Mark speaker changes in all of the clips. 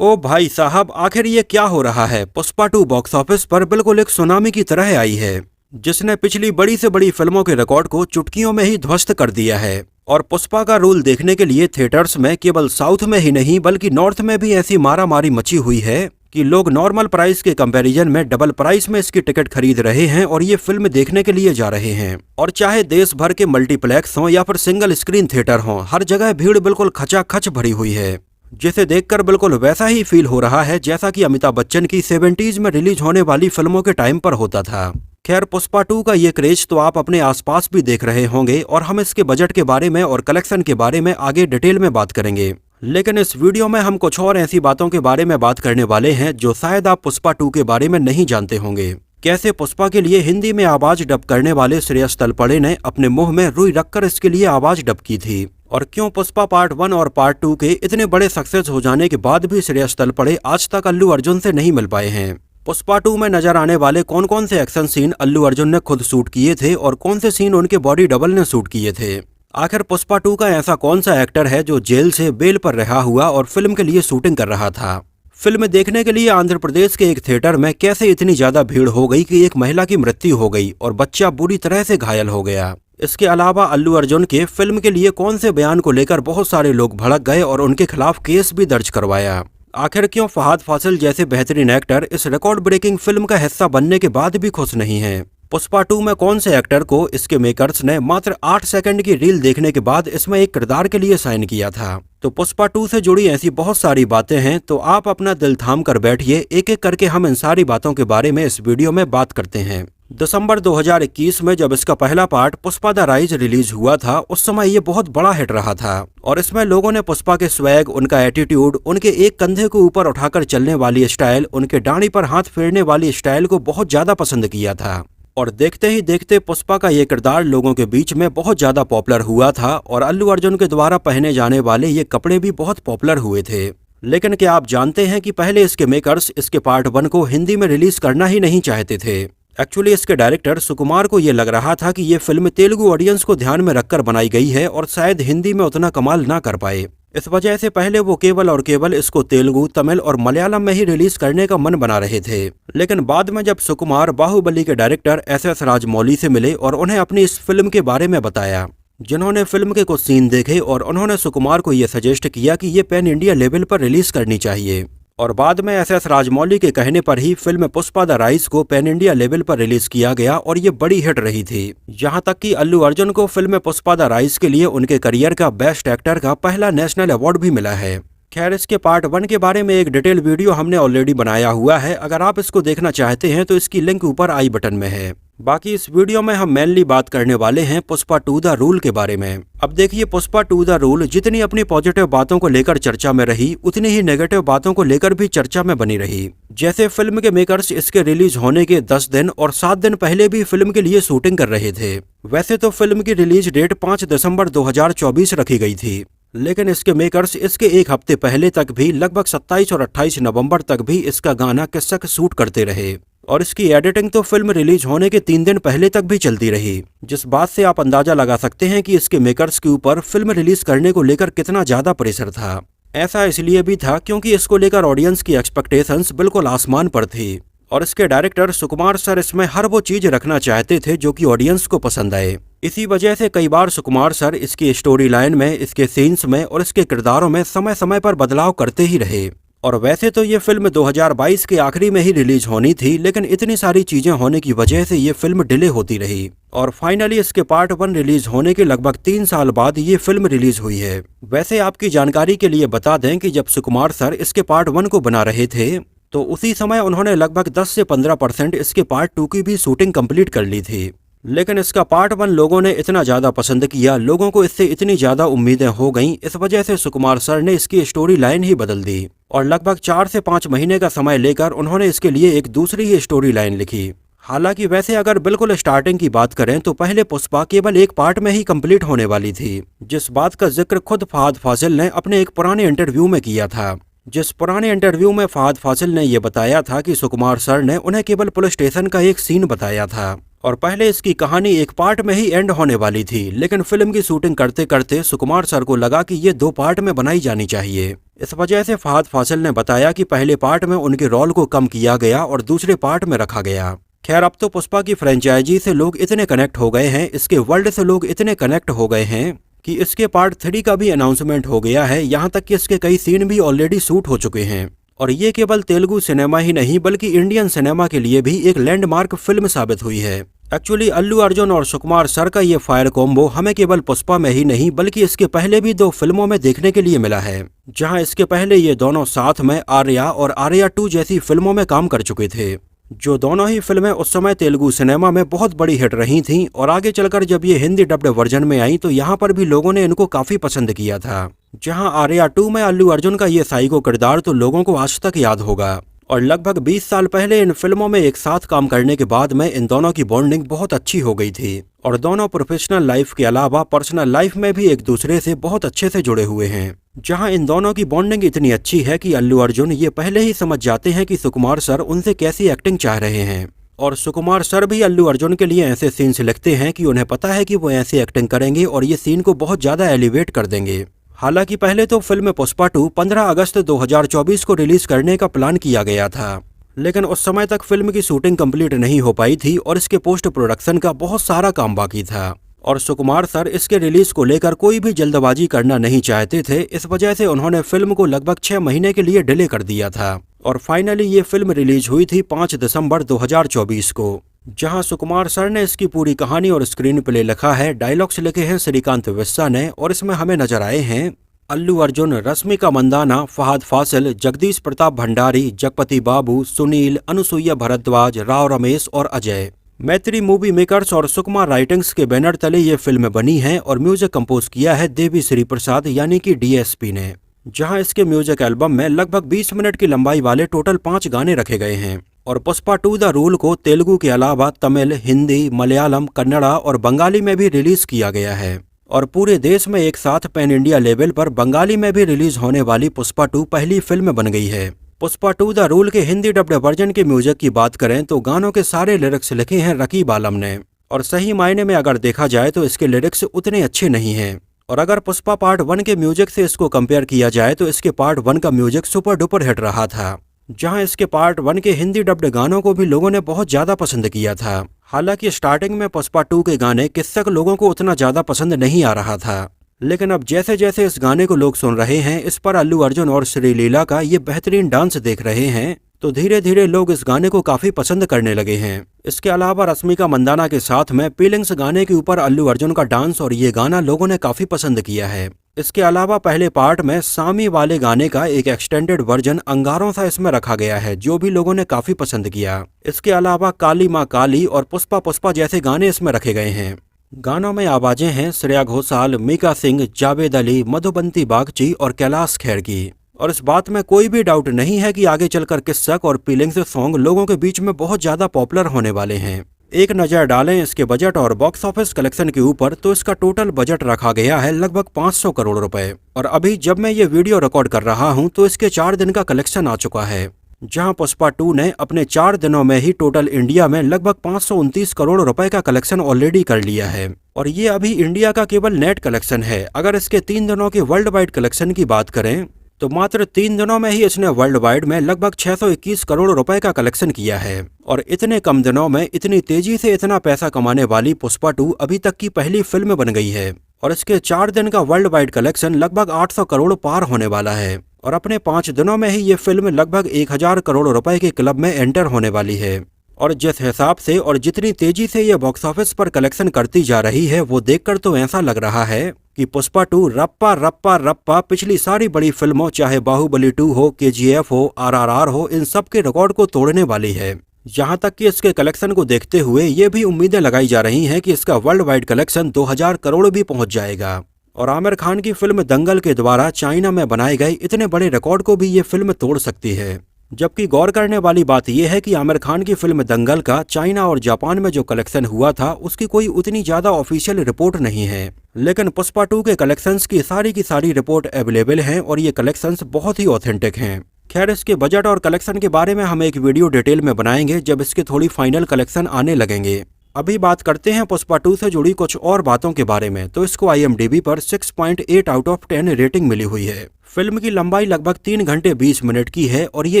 Speaker 1: ओ भाई साहब, आखिर ये क्या हो रहा है। पुष्पा 2 बॉक्स ऑफिस पर बिल्कुल एक सुनामी की तरह आई है, जिसने पिछली बड़ी से बड़ी फिल्मों के रिकॉर्ड को चुटकियों में ही ध्वस्त कर दिया है। और पुष्पा का रोल देखने के लिए थिएटर्स में केवल साउथ में ही नहीं बल्कि नॉर्थ में भी ऐसी मारामारी मची हुई है कि लोग नॉर्मल प्राइस के कंपैरिजन में डबल प्राइस में इसकी टिकट खरीद रहे हैं और ये फिल्म देखने के लिए जा रहे हैं। और चाहे देश भर के मल्टीप्लेक्स हों या फिर सिंगल स्क्रीन थिएटर हों, हर जगह भीड़ बिल्कुल खचाखच भरी हुई है, जिसे देखकर बिल्कुल वैसा ही फील हो रहा है जैसा कि अमिताभ बच्चन की 70s में रिलीज होने वाली फिल्मों के टाइम पर होता था। खैर, पुष्पा 2 का ये क्रेज तो आप अपने आसपास भी देख रहे होंगे और हम इसके बजट के बारे में और कलेक्शन के बारे में आगे डिटेल में बात करेंगे। लेकिन इस वीडियो में हम कुछ और ऐसी बातों के बारे में बात करने वाले हैं जो शायद आप पुष्पा 2 के बारे में नहीं जानते होंगे। कैसे पुष्पा के लिए हिंदी में आवाज डब करने वाले श्रेयस तलपड़े ने अपने मुंह में रुई रखकर इसके लिए आवाज डब की थी, और क्यों पुष्पा पार्ट 1 और पार्ट 2 के इतने बड़े सक्सेस हो जाने के बाद भी श्रेयस तलपड़े आज तक अल्लू अर्जुन से नहीं मिल पाए हैं। पुष्पा 2 में नजर आने वाले कौन कौन से एक्शन सीन अल्लू अर्जुन ने खुद शूट किए थे और कौन से सीन उनके बॉडी डबल ने शूट किए थे। आखिर पुष्पा 2 का ऐसा कौन सा एक्टर है जो जेल से बेल पर रहा हुआ और फिल्म के लिए शूटिंग कर रहा था। फिल्म देखने के लिए आंध्र प्रदेश के एक थिएटर में कैसे इतनी ज्यादा भीड़ हो गई कि एक महिला की मृत्यु हो गई और बच्चा बुरी तरह से घायल हो गया। इसके अलावा अल्लू अर्जुन के फिल्म के लिए कौन से बयान को लेकर बहुत सारे लोग भड़क गए और उनके खिलाफ केस भी दर्ज करवाया। आखिर क्यों फहाद फासिल जैसे बेहतरीन एक्टर इस रिकॉर्ड ब्रेकिंग फिल्म का हिस्सा बनने के बाद भी खुश नहीं हैं। पुष्पा 2 में कौन से एक्टर को इसके मेकर्स ने मात्र 8 सेकंड की रील देखने के बाद इसमें एक किरदार के लिए साइन किया था। तो पुष्पा 2 से जुड़ी ऐसी बहुत सारी बातें हैं, तो आप अपना दिल थाम कर बैठिए, एक एक करके हम इन सारी बातों के बारे में इस वीडियो में बात करते हैं। दिसंबर 2021 में जब इसका पहला part Pushpa the rise release हुआ था, उस समय ये बहुत बड़ा हिट रहा था और इसमें लोगों ने पुष्पा के स्वैग, उनका एटीट्यूड, उनके एक कंधे को ऊपर उठाकर चलने वाली स्टाइल, उनके डांडी पर हाथ फेरने वाली स्टाइल को बहुत ज्यादा पसंद किया था। और देखते ही देखते पुष्पा का ये किरदार लोगों के बीच में बहुत ज्यादा पॉपुलर हुआ था और अल्लू अर्जुन के द्वारा पहने जाने वाले ये कपड़े भी बहुत पॉपुलर हुए थे। लेकिन क्या आप जानते हैं कि पहले इसके मेकर्स इसके पार्ट 1 को हिंदी में रिलीज करना ही नहीं चाहते थे। एक्चुअली इसके डायरेक्टर सुकुमार को ये लग रहा था कि ये फिल्म तेलुगु ऑडियंस को ध्यान में रखकर बनाई गई है और शायद हिंदी में उतना कमाल ना कर पाए। इस वजह से पहले वो केवल और केवल इसको तेलुगु, तमिल और मलयालम में ही रिलीज करने का मन बना रहे थे। लेकिन बाद में जब सुकुमार बाहुबली के डायरेक्टर एस.एस. राजमौली से मिले और उन्हें अपनी इस फिल्म के बारे में बताया, जिन्होंने फिल्म के कुछ सीन देखे और उन्होंने सुकुमार को ये सजेस्ट किया कि ये पैन इंडिया लेवल पर रिलीज करनी चाहिए। और बाद में एस.एस. राजमौली के कहने पर ही फिल्म पुष्पा द राइज को पैन इंडिया लेवल पर रिलीज किया गया और ये बड़ी हिट रही थी। यहाँ तक कि अल्लू अर्जुन को फिल्म पुष्पा द राइज के लिए उनके करियर का बेस्ट एक्टर का पहला नेशनल अवार्ड भी मिला है। खैर, इसके पार्ट 1 के बारे में एक डिटेल वीडियो हमने ऑलरेडी बनाया हुआ है, अगर आप इसको देखना चाहते हैं तो इसकी लिंक ऊपर आई बटन में है। बाकी इस वीडियो में हम मेनली बात करने वाले हैं पुष्पा 2 द रूल के बारे में। अब देखिए, पुष्पा 2 द रूल जितनी अपनी पॉजिटिव बातों को लेकर चर्चा में रही, उतनी ही नेगेटिव बातों को लेकर भी चर्चा में बनी रही। जैसे फिल्म के मेकर्स इसके रिलीज होने के 10 दिन और 7 दिन पहले भी फिल्म के लिए शूटिंग कर रहे थे। वैसे तो फिल्म की रिलीज डेट 5 दिसंबर 2024 रखी गई थी, लेकिन इसके मेकर्स इसके एक हफ्ते पहले तक भी लगभग 27 और 28 नवंबर तक भी इसका गाना किस्सा शूट करते रहे और इसकी एडिटिंग तो फिल्म रिलीज होने के 3 दिन पहले तक भी चलती रही, जिस बात से आप अंदाजा लगा सकते हैं कि इसके मेकर्स के ऊपर फिल्म रिलीज करने को लेकर कितना ज्यादा प्रेशर था। ऐसा इसलिए भी था क्योंकि इसको लेकर ऑडियंस की एक्सपेक्टेशंस बिल्कुल आसमान पर थी और इसके डायरेक्टर सुकुमार सर इसमें हर वो चीज रखना चाहते थे जो कि ऑडियंस को पसंद आए। इसी वजह से कई बार सुकुमार सर इसकी स्टोरी लाइन में, इसके सीन्स में और इसके किरदारों में समय समय पर बदलाव करते ही रहे। और वैसे तो ये फिल्म 2022 के आखिरी में ही रिलीज होनी थी, लेकिन इतनी सारी चीजें होने की वजह से ये फिल्म डिले होती रही और फाइनली इसके पार्ट 1 रिलीज होने के लगभग 3 साल बाद ये फिल्म रिलीज हुई है। वैसे आपकी जानकारी के लिए बता दें कि जब सुकुमार सर इसके पार्ट 1 को बना रहे थे तो उसी समय उन्होंने लगभग 10 से 15% इसके पार्ट 2 की भी शूटिंग कंप्लीट कर ली थी। लेकिन इसका पार्ट 1 लोगों ने इतना ज्यादा पसंद किया, लोगों को इससे इतनी ज्यादा उम्मीदें हो गईं, इस वजह से सुकुमार सर ने इसकी स्टोरी लाइन ही बदल दी और लगभग 4 से 5 महीने का समय लेकर उन्होंने इसके लिए एक दूसरी ही स्टोरी लाइन लिखी। हालांकि वैसे अगर बिल्कुल स्टार्टिंग की बात करें तो पहले पुष्पा केवल एक पार्ट में ही कंप्लीट होने वाली थी, जिस बात का जिक्र खुद फहाद फासिल ने अपने एक पुराने इंटरव्यू में किया था। जिस पुराने इंटरव्यू में फहाद फासिल ने यह बताया था कि सुकुमार सर ने उन्हें केवल पुलिस स्टेशन का एक सीन बताया था और पहले इसकी कहानी एक पार्ट में ही एंड होने वाली थी, लेकिन फिल्म की शूटिंग करते करते सुकुमार सर को लगा कि ये 2 पार्ट में बनाई जानी चाहिए। इस वजह से फहद फासिल ने बताया कि पहले पार्ट में उनके रोल को कम किया गया और दूसरे पार्ट में रखा गया। खैर, अब तो पुष्पा की फ्रेंचाइजी से लोग इतने कनेक्ट हो गए हैं, इसके वर्ल्ड से लोग इतने कनेक्ट हो गए हैं कि इसके पार्ट 3 का भी अनाउंसमेंट हो गया है। यहाँ तक कि इसके कई सीन भी ऑलरेडी शूट हो चुके हैं और ये केवल तेलुगु सिनेमा ही नहीं बल्कि इंडियन सिनेमा के लिए भी एक लैंडमार्क फिल्म साबित हुई है। एक्चुअली अल्लू अर्जुन और सुकुमार सर का ये फायर कॉम्बो हमें केवल पुष्पा में ही नहीं बल्कि इसके पहले भी 2 फिल्मों में देखने के लिए मिला है, जहां इसके पहले ये दोनों साथ में आर्या और आर्या 2 जैसी फिल्मों में काम कर चुके थे, जो दोनों ही फिल्में उस समय तेलुगु सिनेमा में बहुत बड़ी हिट रही थीं और आगे चलकर जब ये हिंदी डब्ड वर्जन में आई तो यहाँ पर भी लोगों ने इनको काफी पसंद किया था। जहां आर्या 2 में अल्लू अर्जुन का ये साइको किरदार तो लोगों को आज तक याद होगा और लगभग 20 साल पहले इन फिल्मों में एक साथ काम करने के बाद में इन दोनों की बॉन्डिंग बहुत अच्छी हो गई थी और दोनों प्रोफेशनल लाइफ के अलावा पर्सनल लाइफ में भी एक दूसरे से बहुत अच्छे से जुड़े हुए हैं। जहां इन दोनों की बॉन्डिंग इतनी अच्छी है कि अल्लू अर्जुन ये पहले ही समझ जाते हैं कि सुकुमार सर उनसे कैसी एक्टिंग चाह रहे हैं और सुकुमार सर भी अल्लू अर्जुन के लिए ऐसे सीन्स लिखते हैं कि उन्हें पता है कि वो ऐसी एक्टिंग करेंगे और ये सीन को बहुत ज्यादा एलिवेट कर देंगे। हालांकि पहले तो फिल्म पुष्पा 2 15 अगस्त 2024 को रिलीज करने का प्लान किया गया था, लेकिन उस समय तक फिल्म की शूटिंग कंप्लीट नहीं हो पाई थी और इसके पोस्ट प्रोडक्शन का बहुत सारा काम बाकी था और सुकुमार सर इसके रिलीज को लेकर कोई भी जल्दबाजी करना नहीं चाहते थे। इस वजह से उन्होंने फिल्म को लगभग 6 महीने के लिए डिले कर दिया था और फाइनली ये फिल्म रिलीज हुई थी 5 दिसंबर 2024 को, जहां सुकुमार सर ने इसकी पूरी कहानी और स्क्रीन प्ले लिखा है। डायलॉग्स लिखे हैं श्रीकांत विस्सा ने और इसमें हमें नजर आए हैं अल्लू अर्जुन, रश्मिका मंदाना, फहद फासिल, जगदीश प्रताप भंडारी, जगपति बाबू, सुनील, अनुसुईया भारद्वाज, राव रमेश और अजय। मैत्री मूवी मेकर्स और सुकुमार राइटिंग्स के बैनर तले ये फिल्म बनी है और म्यूजिक कंपोज किया है देवी श्री प्रसाद यानी कि डीएसपी ने, जहां इसके म्यूजिक एल्बम में लगभग 20 मिनट की लंबाई वाले टोटल 5 गाने रखे गए हैं और पुष्पा 2 द रूल को तेलुगु के अलावा तमिल, हिंदी, मलयालम, कन्नड़ा और बंगाली में भी रिलीज किया गया है और पूरे देश में एक साथ पैन इंडिया लेवल पर बंगाली में भी रिलीज होने वाली पुष्पा 2 पहली फिल्म बन गई है। पुष्पा 2 द रूल के हिंदी डब्ड वर्जन के म्यूजिक की बात करें तो गानों के सारे लिरिक्स लिखे हैं रकीब आलम ने और सही मायने में अगर देखा जाए तो इसके लिरिक्स उतने अच्छे नहीं हैं और अगर पुष्पा पार्ट 1 के म्यूजिक से इसको कंपेयर किया जाए तो इसके पार्ट 1 का म्यूजिक सुपर डुपर हिट रहा था, जहां इसके पार्ट 1 के हिंदी डब्ड गानों को भी लोगों ने बहुत ज्यादा पसंद किया था। हालांकि स्टार्टिंग में पुष्पा 2 के गाने किस्सा लोगों को उतना ज्यादा पसंद नहीं आ रहा था, लेकिन अब जैसे जैसे इस गाने को लोग सुन रहे हैं, इस पर अल्लू अर्जुन और श्रीलीला का ये बेहतरीन डांस देख रहे हैं, तो धीरे धीरे लोग इस गाने को काफी पसंद करने लगे हैं। इसके अलावा रश्मिका मंदाना के साथ में फीलिंग्स गाने के ऊपर अल्लू अर्जुन का डांस और ये गाना लोगों ने काफी पसंद किया है। इसके अलावा पहले पार्ट में सामी वाले गाने का एक एक्सटेंडेड वर्जन अंगारों सा इसमें रखा गया है, जो भी लोगों ने काफी पसंद किया। इसके अलावा काली माँ काली और पुष्पा पुष्पा जैसे गाने इसमें रखे गए हैं। गानों में आवाजें हैं श्रेया घोषाल, मीका सिंह, जावेद अली, मधुबंती बागची और कैलाश खेर की और इस बात में कोई भी डाउट नहीं है कि आगे चलकर किस्सक और फीलिंग्स सॉन्ग लोगों के बीच में बहुत ज्यादा पॉपुलर होने वाले हैं। एक नजर डालें इसके बजट और बॉक्स ऑफिस कलेक्शन के ऊपर तो इसका टोटल बजट रखा गया है लगभग 500 करोड़ रुपए और अभी जब मैं ये वीडियो रिकॉर्ड कर रहा हूँ तो इसके 4 दिन का कलेक्शन आ चुका है, जहां पुष्पा 2 ने अपने 4 दिनों में ही टोटल इंडिया में लगभग 529 करोड़ रुपए का कलेक्शन ऑलरेडी कर लिया है और ये अभी इंडिया का केवल नेट कलेक्शन है। अगर इसके 3 दिनों के वर्ल्ड वाइड कलेक्शन की बात करें तो मात्र 3 दिनों में ही इसने वर्ल्ड वाइड में लगभग 621 करोड़ रुपए का कलेक्शन किया है और इतने कम दिनों में इतनी तेजी से इतना पैसा कमाने वाली पुष्पा 2 अभी तक की पहली फिल्म बन गई है और इसके 4 दिन का वर्ल्ड वाइड कलेक्शन लगभग 800 करोड़ पार होने वाला है और अपने 5 दिनों में ही ये फिल्म लगभग 1000 करोड़ रुपए के क्लब में एंटर होने वाली है और जिस हिसाब से और जितनी तेजी से ये बॉक्स ऑफिस पर कलेक्शन करती जा रही है वो देखकर तो ऐसा लग रहा है कि पुष्पा 2 रप्पा रप्पा रप्पा पिछली सारी बड़ी फिल्मों चाहे बाहुबली 2 हो, KGF हो, RRR हो, इन सब के रिकॉर्ड को तोड़ने वाली है। यहाँ तक कि इसके कलेक्शन को देखते हुए ये भी उम्मीदें लगाई जा रही हैं कि इसका वर्ल्ड वाइड कलेक्शन 2000 करोड़ भी पहुंच जाएगा और आमिर खान की फिल्म दंगल के द्वारा चाइना में बनाए गए इतने बड़े रिकॉर्ड को भी ये फिल्म तोड़ सकती है। जबकि गौर करने वाली बात यह है कि आमिर खान की फिल्म दंगल का चाइना और जापान में जो कलेक्शन हुआ था उसकी कोई उतनी ज्यादा ऑफिशियल रिपोर्ट नहीं है, लेकिन पुष्पा 2 के कलेक्शंस की सारी रिपोर्ट अवेलेबल हैं और ये कलेक्शंस बहुत ही ऑथेंटिक हैं। खैर, इसके बजट और कलेक्शन के बारे में हम एक वीडियो डिटेल में बनाएंगे जब इसके थोड़ी फाइनल कलेक्शन आने लगेंगे। अभी बात करते हैं पुष्पा 2 से जुड़ी कुछ और बातों के बारे में। तो इसको IMDb पर 6.8 आउट ऑफ 10 रेटिंग मिली हुई है। फिल्म की लंबाई लगभग 3 घंटे 20 मिनट की है और ये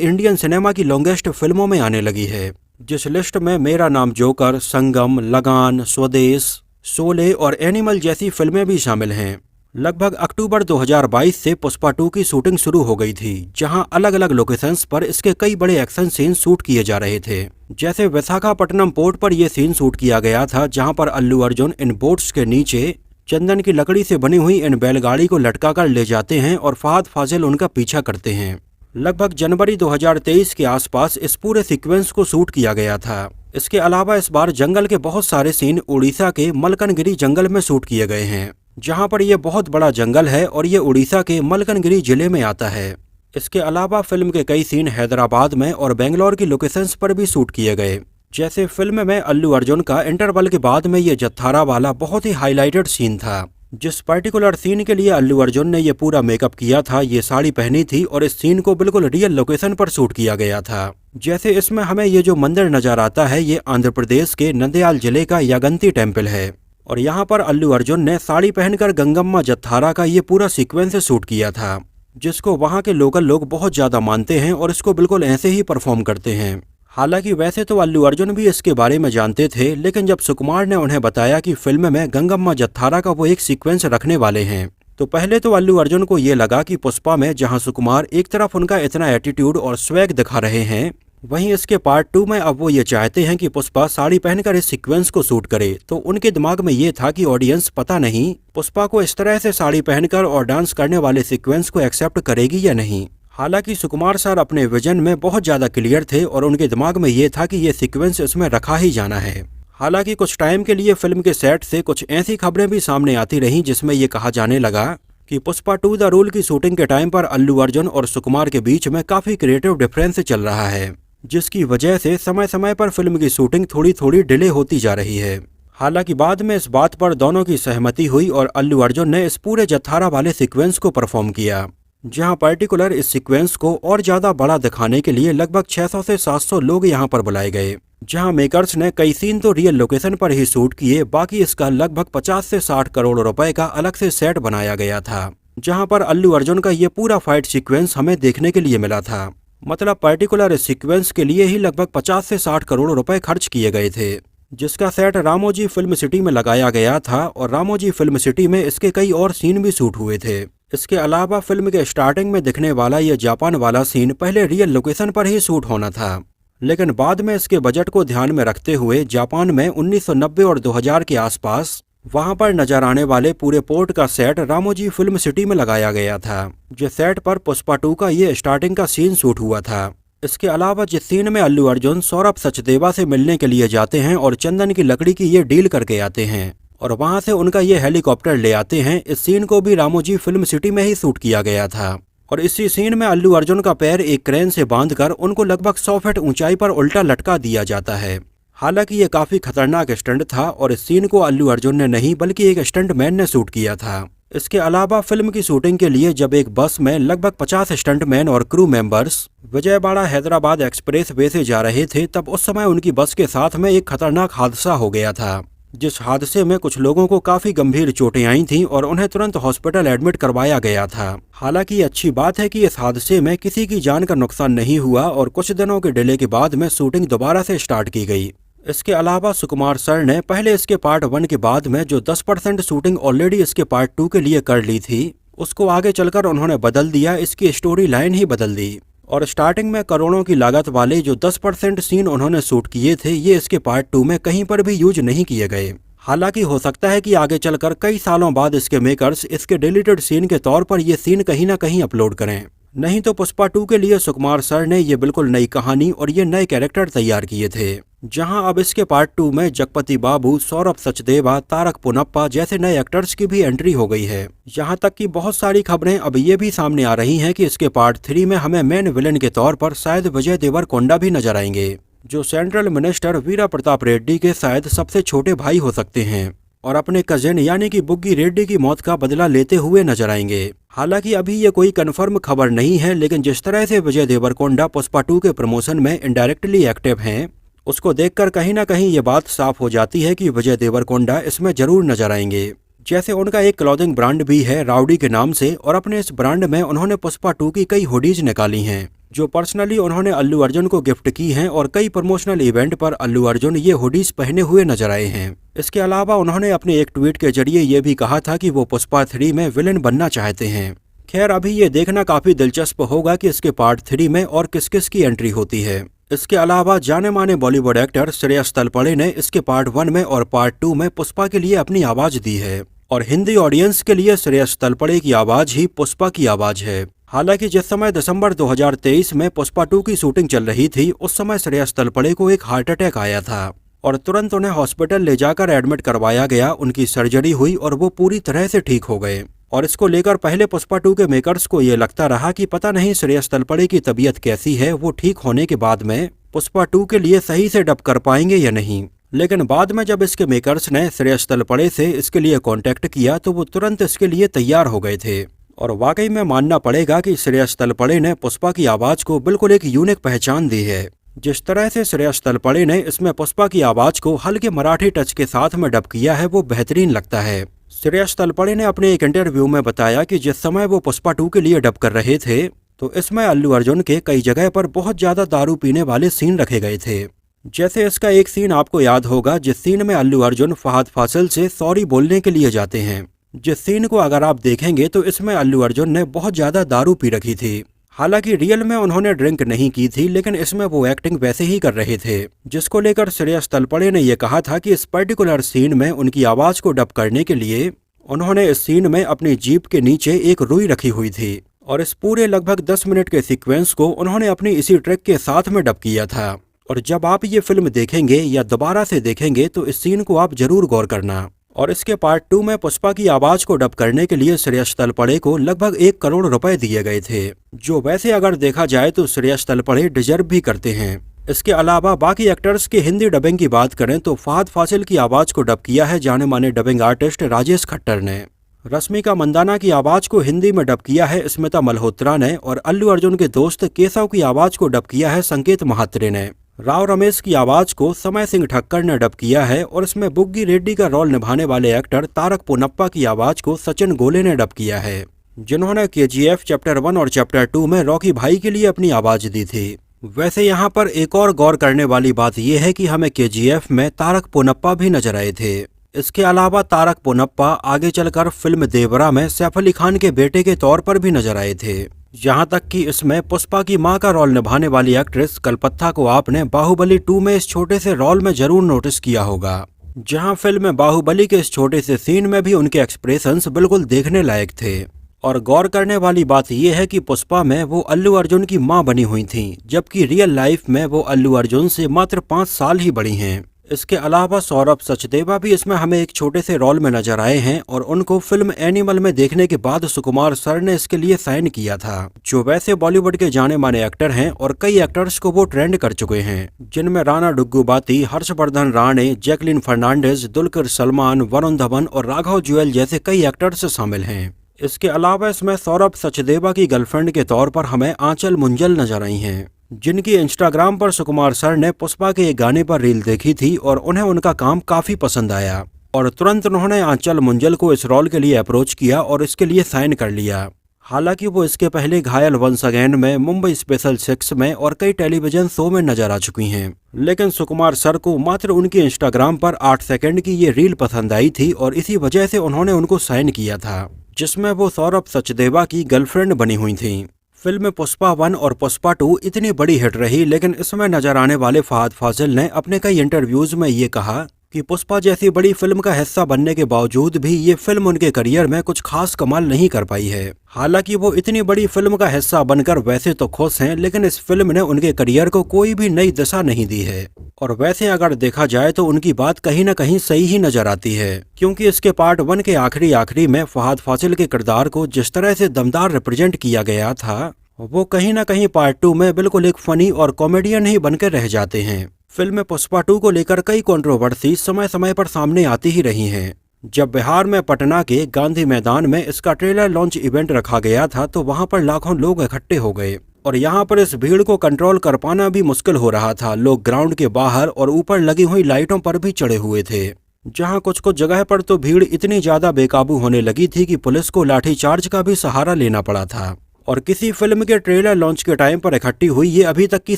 Speaker 1: इंडियन सिनेमा की लॉन्गेस्ट फिल्मों में आने लगी है, जिस लिस्ट में मेरा नाम जोकर, संगम, लगान, स्वदेश, शोले और एनिमल जैसी फिल्में भी शामिल हैं। लगभग अक्टूबर 2022 से पुष्पा 2 की शूटिंग शुरू हो गई थी, जहां अलग अलग लोकेशंस पर इसके कई बड़े एक्शन सीन शूट किए जा रहे थे। जैसे विशाखापट्टनम पोर्ट पर यह सीन शूट किया गया था, जहां पर अल्लू अर्जुन इन बोट्स के नीचे चंदन की लकड़ी से बनी हुई इन बैलगाड़ी को लटका कर ले जाते हैं और फहद फाजिल उनका पीछा करते हैं। लगभग जनवरी 2023 के आसपास इस पूरे सीक्वेंस को शूट किया गया था। इसके अलावा इस बार जंगल के बहुत सारे सीन उड़ीसा के मलकनगिरी जंगल में शूट किए गए हैं, जहां पर यह बहुत बड़ा जंगल है और ये उड़ीसा के मलकनगिरी जिले में आता है। इसके अलावा फिल्म के कई सीन हैदराबाद में और बेंगलोर की लोकेशंस पर भी शूट किए गए। जैसे फिल्म में अल्लू अर्जुन का इंटरवल के बाद में ये जत्थारा वाला बहुत ही हाईलाइटेड सीन था। जिस पर्टिकुलर सीन के लिए अल्लू अर्जुन ने ये पूरा मेकअप किया था, ये साड़ी पहनी थी और इस सीन को बिल्कुल रियल लोकेशन पर शूट किया गया था। जैसे इसमें हमें ये जो मंदिर नजर आता है, ये आंध्र प्रदेश के नंदयाल जिले का यागंती टेम्पल है और यहाँ पर अल्लू अर्जुन ने साड़ी पहनकर गंगम्मा जत्थारा का ये पूरा सीक्वेंस शूट किया था, जिसको वहाँ के लोकल लोग बहुत ज्यादा मानते हैं और इसको बिल्कुल ऐसे ही परफॉर्म करते हैं। हालांकि वैसे तो अल्लू अर्जुन भी इसके बारे में जानते थे, लेकिन जब सुकुमार ने उन्हें बताया कि फिल्म में गंगम्मा जत्थारा का वो एक सीक्वेंस रखने वाले हैं, तो पहले तो अल्लू अर्जुन को ये लगा कि पुष्पा में जहां सुकुमार एक तरफ उनका इतना एटीट्यूड और स्वैग दिखा रहे हैं, वहीं इसके पार्ट 2 में अब वो ये चाहते हैं कि पुष्पा साड़ी पहनकर इस सीक्वेंस को शूट करे। तो उनके दिमाग में ये था कि ऑडियंस पता नहीं पुष्पा को इस तरह से साड़ी पहनकर और डांस करने वाले सीक्वेंस को एक्सेप्ट करेगी या नहीं। हालांकि सुकुमार सर अपने विजन में बहुत ज्यादा क्लियर थे और उनके दिमाग में ये था कि ये सीक्वेंस इसमें रखा ही जाना है। हालांकि कुछ टाइम के लिए फिल्म के सेट से कुछ ऐसी खबरें भी सामने आती रहीं, जिसमें ये कहा जाने लगा कि पुष्पा 2 द रूल की शूटिंग के टाइम पर अल्लू अर्जुन और सुकुमार के बीच में काफी क्रिएटिव डिफरेंस चल रहा है, जिसकी वजह से समय समय पर फिल्म की शूटिंग थोड़ी थोड़ी डिले होती जा रही है। हालांकि बाद में इस बात पर दोनों की सहमति हुई और अल्लू अर्जुन ने इस पूरे जत्थारा वाले सीक्वेंस को परफॉर्म किया, जहां पर्टिकुलर इस सीक्वेंस को और ज्यादा बड़ा दिखाने के लिए लगभग 600 से 700 लोग यहां पर बुलाए गए। जहां मेकर्स ने कई सीन तो रियल लोकेशन पर ही शूट किए, बाकी इसका लगभग 50 से 60 करोड़ रुपए का अलग से सेट बनाया गया था, जहां पर अल्लू अर्जुन का ये पूरा फाइट सीक्वेंस हमें देखने के लिए मिला था। मतलब पर्टिकुलर इस सीक्वेंस के लिए ही लगभग 50 से 60 करोड़ रुपए खर्च किए गए थे, जिसका सेट रामोजी फिल्म सिटी में लगाया गया था और रामोजी फिल्म सिटी में इसके कई और सीन भी शूट हुए थे। इसके अलावा फिल्म के स्टार्टिंग में दिखने वाला यह जापान वाला सीन पहले रियल लोकेशन पर ही शूट होना था, लेकिन बाद में इसके बजट को ध्यान में रखते हुए जापान में 1990 और 2000 के आसपास वहां पर नजर आने वाले पूरे पोर्ट का सेट रामोजी फिल्म सिटी में लगाया गया था, जिस सेट पर पुष्पा 2 का ये स्टार्टिंग का सीन शूट हुआ था। इसके अलावा जिस सीन में अल्लू अर्जुन सौरभ सचदेवा से मिलने के लिए जाते हैं और चंदन की लकड़ी की ये डील करके आते हैं और वहां से उनका ये हेलीकॉप्टर ले आते हैं, इस सीन को भी रामोजी फिल्म सिटी में ही शूट किया गया था। और इसी सीन में अल्लू अर्जुन का पैर एक क्रेन से बांधकर उनको लगभग 100 फीट ऊंचाई पर उल्टा लटका दिया जाता है। हालांकि ये काफी खतरनाक स्टंट था और इस सीन को अल्लू अर्जुन ने नहीं बल्कि एक स्टंट मैन ने शूट किया था। इसके अलावा फिल्म की शूटिंग के लिए जब एक बस में लगभग 50 स्टंटमैन और crew members Vijayawada Hyderabad express way से जा रहे थे, तब उस समय उनकी बस के साथ में एक खतरनाक हादसा हो गया था, जिस हादसे में कुछ लोगों को काफी गंभीर चोटें आई थीं और उन्हें तुरंत हॉस्पिटल एडमिट करवाया गया था। हालांकि अच्छी बात है कि इस हादसे में किसी की जान का नुकसान नहीं हुआ और कुछ दिनों के डिले के बाद में शूटिंग दोबारा से स्टार्ट की गई। इसके अलावा सुकुमार सर ने पहले इसके पार्ट 1 के बाद में जो 10% शूटिंग ऑलरेडी इसके पार्ट 2 के लिए कर ली थी, उसको आगे चलकर उन्होंने बदल दिया, इसकी स्टोरी लाइन ही बदल दी और स्टार्टिंग में करोड़ों की लागत वाले जो 10% सीन उन्होंने शूट किए थे, ये इसके पार्ट 2 में कहीं पर भी यूज नहीं किए गए। हालांकि हो सकता है कि आगे चलकर कई सालों बाद इसके मेकर्स इसके डिलीटेड सीन के तौर पर ये सीन कहीं ना कहीं अपलोड करें, नहीं तो पुष्पा 2 के लिए सुकुमार सर ने ये बिल्कुल नई कहानी और ये नए कैरेक्टर तैयार किए थे, जहां अब इसके पार्ट 2 में जगपति बाबू, सौरभ सचदेवा, तारक पुनप्पा जैसे नए एक्टर्स की भी एंट्री हो गई है। यहां तक कि बहुत सारी खबरें अब ये भी सामने आ रही हैं कि इसके पार्ट 3 में हमें मेन विलेन के तौर पर शायद विजय देवरकोंडा भी नजर आएंगे, जो सेंट्रल मिनिस्टर वीरा प्रताप रेड्डी के शायद सबसे छोटे भाई हो सकते हैं और अपने कजिन यानी कि बुग्गी रेड्डी की मौत का बदला लेते हुए नजर आएंगे। हालांकि अभी ये कोई कंफर्म खबर नहीं है, लेकिन जिस तरह से विजय देवरकोंडा पुष्पा 2 के प्रमोशन में इनडायरेक्टली एक्टिव हैं, उसको देखकर कहीं ना कहीं ये बात साफ हो जाती है कि विजय देवरकोंडा इसमें जरूर नजर आएंगे। जैसे उनका एक क्लॉथिंग ब्रांड भी है राउडी के नाम से, और अपने इस ब्रांड में उन्होंने पुष्पा 2 की कई हुडीज निकाली हैं जो पर्सनली उन्होंने अल्लू अर्जुन को गिफ्ट की हैं, और कई प्रमोशनल इवेंट पर अल्लू अर्जुन ये हुडीज पहने हुए नजर आए हैं। इसके अलावा उन्होंने अपने एक ट्वीट के जरिए ये भी कहा था कि वो पुष्पा 3 में विलेन बनना चाहते हैं। खैर, अभी ये देखना काफी दिलचस्प होगा कि इसके पार्ट 3 में और किस किस की एंट्री होती है। इसके अलावा जाने माने बॉलीवुड एक्टर श्रेयस तलपड़े ने इसके पार्ट 1 में और पार्ट 2 में पुष्पा के लिए अपनी आवाज दी है, और हिंदी ऑडियंस के लिए श्रेयस तलपड़े की आवाज ही पुष्पा की आवाज है। हालांकि जिस समय दिसंबर 2023 में पुष्पा 2 की शूटिंग चल रही थी, उस समय श्रेयस तलपड़े को एक हार्ट अटैक आया था और तुरंत उन्हें हॉस्पिटल ले जाकर एडमिट करवाया गया। उनकी सर्जरी हुई और वो पूरी तरह से ठीक हो गए। और इसको लेकर पहले पुष्पा 2 के मेकर्स को ये लगता रहा कि पता नहीं श्रेयस तलपड़े की तबीयत कैसी है, वो ठीक होने के बाद में पुष्पा 2 के लिए सही से डब कर पाएंगे या नहीं। लेकिन बाद में जब इसके मेकर्स ने श्रेयस तलपड़े से इसके लिए कांटेक्ट किया तो वो तुरंत इसके लिए तैयार हो गए थे। और वाकई में मानना पड़ेगा कि श्रेयस तलपड़े ने पुष्पा की आवाज को बिल्कुल एक यूनिक पहचान दी है। जिस तरह से श्रेयस तलपड़े ने इसमें पुष्पा की आवाज को हल्के मराठी टच के साथ में डब किया है, वो बेहतरीन लगता है। श्रेयस तलपड़े ने अपने एक इंटरव्यू में बताया कि जिस समय वो पुष्पा 2 के लिए डब कर रहे थे तो इसमें अल्लू अर्जुन के कई जगह पर बहुत ज्यादा दारू पीने वाले सीन रखे गए थे। जैसे इसका एक सीन आपको याद होगा, जिस सीन में अल्लू अर्जुन फहद फासिल से सॉरी बोलने के लिए जाते हैं। जिस सीन को अगर आप देखेंगे तो इसमें अल्लू अर्जुन ने बहुत ज्यादा दारू पी रखी थी। हालांकि रियल में उन्होंने ड्रिंक नहीं की थी, लेकिन इसमें वो एक्टिंग वैसे ही कर रहे थे, जिसको लेकर श्रेयस तलपड़े ने यह कहा था कि इस पर्टिकुलर सीन में उनकी आवाज को डब करने के लिए उन्होंने इस सीन में अपनी जीप के नीचे एक रुई रखी हुई थी, और इस पूरे लगभग 10 मिनट के सीक्वेंस को उन्होंने अपनी इसी ट्रैक के साथ में डब किया था। और जब आप ये फिल्म देखेंगे या दोबारा से देखेंगे तो इस सीन को आप जरूर गौर करना। और इसके पार्ट 2 में पुष्पा की आवाज को डब करने के लिए श्रेयस तलपड़े को लगभग 1 करोड़ रुपए दिए गए थे, जो वैसे अगर देखा जाए तो श्रेयस तलपड़े डिजर्व भी करते हैं। इसके अलावा बाकी एक्टर्स की हिंदी डबिंग की बात करें तो फहद फासिल की आवाज को डब किया है जाने माने डबिंग आर्टिस्ट राजेश खट्टर ने। रश्मिका मंदाना की आवाज को हिंदी में डब किया है स्मिता मल्होत्रा ने, और अल्लू अर्जुन के दोस्त केशव की आवाज को डब किया है संकेत महात्रे ने। राव रमेश की आवाज को समय सिंह ठक्कर ने डब किया है, और इसमें बुग्गी रेड्डी का रोल निभाने वाले एक्टर तारक पोनप्पा की आवाज को सचिन गोले ने डब किया है, जिन्होंने KGF चैप्टर 1 और चैप्टर 2 में रॉकी भाई के लिए अपनी आवाज दी थी। वैसे यहाँ पर एक और गौर करने वाली बात यह है कि हमें KGF में तारक पोनप्पा भी नजर आए थे। इसके अलावा तारक पोनप्पा आगे चलकर फिल्म देवरा में सैफ अली खान के बेटे के तौर पर भी नजर आए थे। यहाँ तक कि इसमें पुष्पा की मां का रोल निभाने वाली एक्ट्रेस कलपत्था को आपने बाहुबली 2 में इस छोटे से रोल में जरूर नोटिस किया होगा, जहाँ फिल्म में बाहुबली के इस छोटे से सीन में भी उनके एक्सप्रेशंस बिल्कुल देखने लायक थे। और गौर करने वाली बात यह है कि पुष्पा में वो अल्लू अर्जुन की मां बनी हुई थीं, जबकि रियल लाइफ में वो अल्लू अर्जुन से मात्र 5 साल ही बड़ी हैं। इसके अलावा सौरभ सचदेवा भी इसमें हमें एक छोटे से रोल में नजर आए हैं, और उनको फिल्म एनिमल में देखने के बाद सुकुमार सर ने इसके लिए साइन किया था, जो वैसे बॉलीवुड के जाने माने एक्टर हैं और कई एक्टर्स को वो ट्रेंड कर चुके हैं, जिनमें राणा डुग्गुबाती, हर्षवर्धन राणे, जैकलिन फर्नांडिस, दुलकर सलमान, वरुण धवन और राघव जुएल जैसे कई एक्टर्स शामिल हैं। इसके अलावा इसमें सौरभ सचदेवा की गर्लफ्रेंड के तौर पर हमें आंचल मुंजल नजर आई हैं, जिनकी इंस्टाग्राम पर सुकुमार सर ने पुष्पा के एक गाने पर रील देखी थी और उन्हें उनका काम काफी पसंद आया, और तुरंत उन्होंने आंचल मुंजल को इस रोल के लिए अप्रोच किया और इसके लिए साइन कर लिया। हालांकि वो इसके पहले घायल वंस अगेन में, मुंबई स्पेशल 6 में और कई टेलीविजन शो में नजर आ चुकी हैं, लेकिन सुकुमार सर को मात्र उनकी इंस्टाग्राम पर 8 सेकंड की ये रील पसंद आई थी और इसी वजह से उन्होंने उनको साइन किया था, जिसमें वो सौरभ सचदेवा की गर्लफ्रेंड बनी हुई थी। फिल्म पुष्पा 1 और पुष्पा 2 इतनी बड़ी हिट रही, लेकिन इसमें नजर आने वाले फहद फासिल ने अपने कई इंटरव्यूज में ये कहा कि पुष्पा जैसी बड़ी फिल्म का हिस्सा बनने के बावजूद भी ये फिल्म उनके करियर में कुछ खास कमाल नहीं कर पाई है। हालांकि वो इतनी बड़ी फिल्म का हिस्सा बनकर वैसे तो खुश हैं, लेकिन इस फिल्म ने उनके करियर को कोई भी नई दिशा नहीं दी है। और वैसे अगर देखा जाए तो उनकी बात कहीं न कहीं सही ही नजर आती है, क्योंकि इसके पार्ट 1 के आखिरी में फहद फासिल के किरदार को जिस तरह से दमदार रिप्रेजेंट किया गया था, वो कहीं न कहीं पार्ट 2 में बिल्कुल एक फनी और कॉमेडियन ही बनकर रह जाते हैं। फिल्म पुष्पा 2 को लेकर कई कंट्रोवर्सी समय समय पर सामने आती ही रही हैं, जब बिहार में पटना के गांधी मैदान में इसका ट्रेलर लॉन्च इवेंट रखा गया था तो वहां पर लाखों लोग इकट्ठे हो गए और यहां पर इस भीड़ को कंट्रोल कर पाना भी मुश्किल हो रहा था। लोग ग्राउंड के बाहर और ऊपर लगी हुई लाइटों पर भी चढ़े हुए थे। जहां कुछ कुछ जगह पर तो भीड़ इतनी ज्यादा बेकाबू होने लगी थी कि पुलिस को लाठीचार्ज का भी सहारा लेना पड़ा था। और किसी फिल्म के ट्रेलर लॉन्च के टाइम पर इकट्ठी हुई ये अभी तक की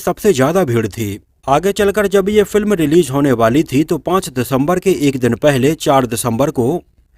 Speaker 1: सबसे ज्यादा भीड़ थी। आगे चलकर जब ये फिल्म रिलीज होने वाली थी तो 5 दिसंबर के एक दिन पहले 4 दिसंबर को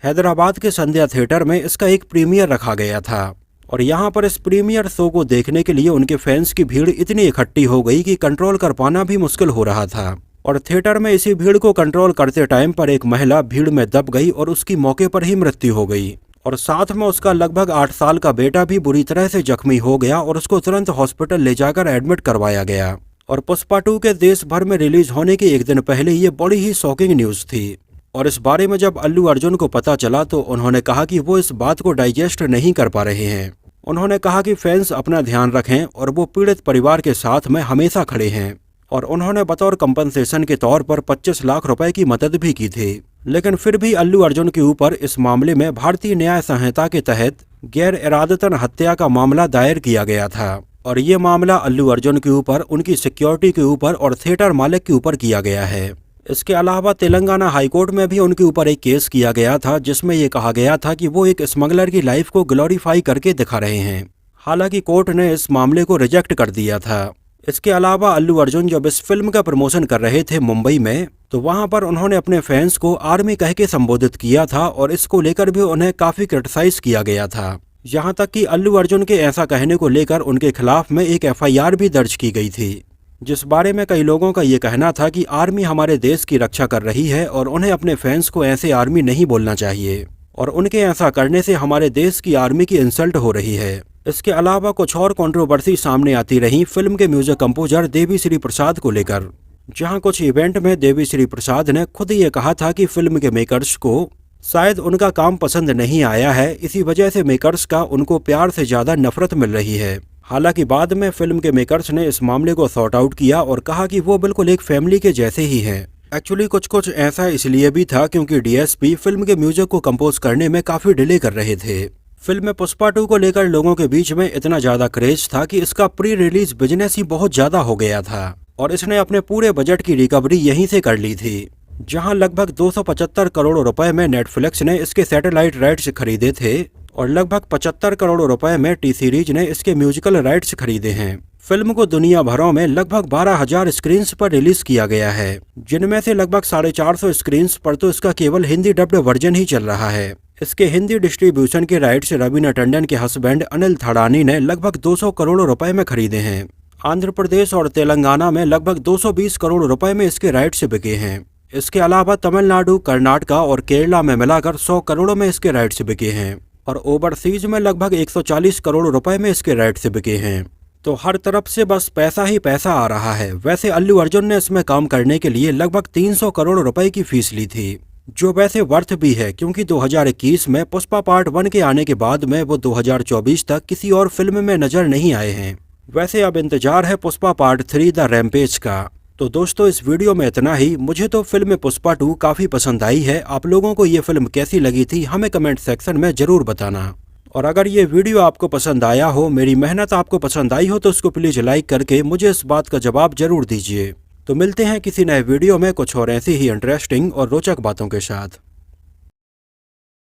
Speaker 1: हैदराबाद के संध्या थिएटर में इसका एक प्रीमियर रखा गया था। और यहाँ पर इस प्रीमियर शो को देखने के लिए उनके फैंस की भीड़ इतनी इकट्ठी हो गई कि कंट्रोल कर पाना भी मुश्किल हो रहा था। और थिएटर में इसी भीड़ को कंट्रोल करते टाइम पर एक महिला भीड़ में दब गई और उसकी मौके पर ही मृत्यु हो गई। और साथ में उसका लगभग 8 साल का बेटा भी बुरी तरह से जख्मी हो गया और उसको तुरंत हॉस्पिटल ले जाकर एडमिट करवाया गया। और पुष्पा 2 के देश भर में रिलीज होने के एक दिन पहले ये बड़ी ही शॉकिंग न्यूज थी। और इस बारे में जब अल्लू अर्जुन को पता चला तो उन्होंने कहा कि वो इस बात को डाइजेस्ट नहीं कर पा रहे हैं। उन्होंने कहा कि फैंस अपना ध्यान रखें और वो पीड़ित परिवार के साथ में हमेशा खड़े हैं। और उन्होंने बतौर कंपनसेशन के तौर पर 25 लाख रुपए की मदद भी की थी। लेकिन फिर भी अल्लू अर्जुन के ऊपर इस मामले में भारतीय न्याय संहिता के तहत गैर इरादतन हत्या का मामला दायर किया गया था। और ये मामला अल्लू अर्जुन के ऊपर, उनकी सिक्योरिटी के ऊपर और थिएटर मालिक के ऊपर किया गया है। इसके अलावा तेलंगाना हाईकोर्ट में भी उनके ऊपर एक केस किया गया था जिसमें यह कहा गया था कि वो एक स्मगलर की लाइफ को ग्लोरीफाई करके दिखा रहे हैं। हालांकि कोर्ट ने इस मामले को रिजेक्ट कर दिया था। इसके अलावा अल्लू अर्जुन जब इस फिल्म का प्रमोशन कर रहे थे मुंबई में तो वहां पर उन्होंने अपने फैंस को आर्मी कह के संबोधित किया था और इसको लेकर भी उन्हें काफी क्रिटिसाइज किया गया था। यहाँ तक कि अल्लू अर्जुन के ऐसा कहने को लेकर उनके खिलाफ में एक FIR भी दर्ज की गई थी, जिस बारे में कई लोगों का ये कहना था कि आर्मी हमारे देश की रक्षा कर रही है और उन्हें अपने फैंस को ऐसे आर्मी नहीं बोलना चाहिए और उनके ऐसा करने से हमारे देश की आर्मी की इंसल्ट हो रही है। इसके अलावा कुछ और कंट्रोवर्सी सामने आती रही फिल्म के म्यूजिक कंपोजर देवी श्री प्रसाद को लेकर, जहां कुछ इवेंट में देवी श्री प्रसाद ने खुद ये कहा था कि फिल्म के मेकर्स को शायद उनका काम पसंद नहीं आया है, इसी वजह से मेकर्स का उनको प्यार से ज्यादा नफरत मिल रही है। हालांकि बाद में फिल्म के मेकर्स ने इस मामले को सॉर्ट आउट किया और कहा कि वो बिल्कुल एक फैमिली के जैसे ही हैं। एक्चुअली कुछ ऐसा इसलिए भी था क्योंकि DSP फिल्म के म्यूजिक को कंपोज करने में काफी डिले कर रहे थे। फिल्म में पुष्पा 2 को लेकर लोगों के बीच में इतना ज्यादा क्रेज था कि इसका प्री रिलीज बिजनेस ही बहुत ज्यादा हो गया था और इसने अपने पूरे बजट की रिकवरी यहीं से कर ली थी, जहां लगभग 275 करोड़ रुपए में नेटफ्लिक्स ने इसके सैटेलाइट राइट्स खरीदे थे और लगभग 75 करोड़ रुपए में T सीरीज ने इसके म्यूजिकल राइट्स खरीदे हैं। फिल्म को दुनिया भरों में लगभग 12,000 स्क्रीन पर रिलीज किया गया है, जिनमें से लगभग 450 स्क्रीन पर तो इसका केवल हिंदी डब्ड वर्जन ही चल रहा है। इसके हिंदी डिस्ट्रीब्यूशन के राइट्स रवीना टंडन के हस्बैंड अनिल थड़ानी ने लगभग 200 करोड़ रुपए में खरीदे हैं। आंध्र प्रदेश और तेलंगाना में लगभग 220 करोड़ रुपए में इसके राइट्स बिके हैं। इसके अलावा तमिलनाडु, कर्नाटका और केरला में मिलाकर 100 करोड़ में इसके राइट्स बिके हैं और ओवरसीज में लगभग 140 करोड़ रुपए में इसके राइट्स बिके हैं। तो हर तरफ से बस पैसा ही पैसा आ रहा है। वैसे अल्लू अर्जुन ने इसमें काम करने के लिए लगभग 300 करोड़ रुपए की फीस ली थी, जो वैसे वर्थ भी है क्योंकि 2021 में पुष्पा पार्ट 1 के आने के बाद में वो 2024 तक किसी और फिल्म में नजर नहीं आए हैं। वैसे अब इंतजार है पुष्पा पार्ट 3 द रैम्पेज का। तो दोस्तों इस वीडियो में इतना ही। मुझे तो फिल्म पुष्पा 2 काफी पसंद आई है। आप लोगों को ये फिल्म कैसी लगी थी हमें कमेंट सेक्शन में जरूर बताना। और अगर ये वीडियो आपको पसंद आया हो, मेरी मेहनत आपको पसंद आई हो तो उसको प्लीज लाइक करके मुझे इस बात का जवाब जरूर दीजिए। तो मिलते हैं किसी नए वीडियो में कुछ और ऐसी ही इंटरेस्टिंग और रोचक बातों के साथ।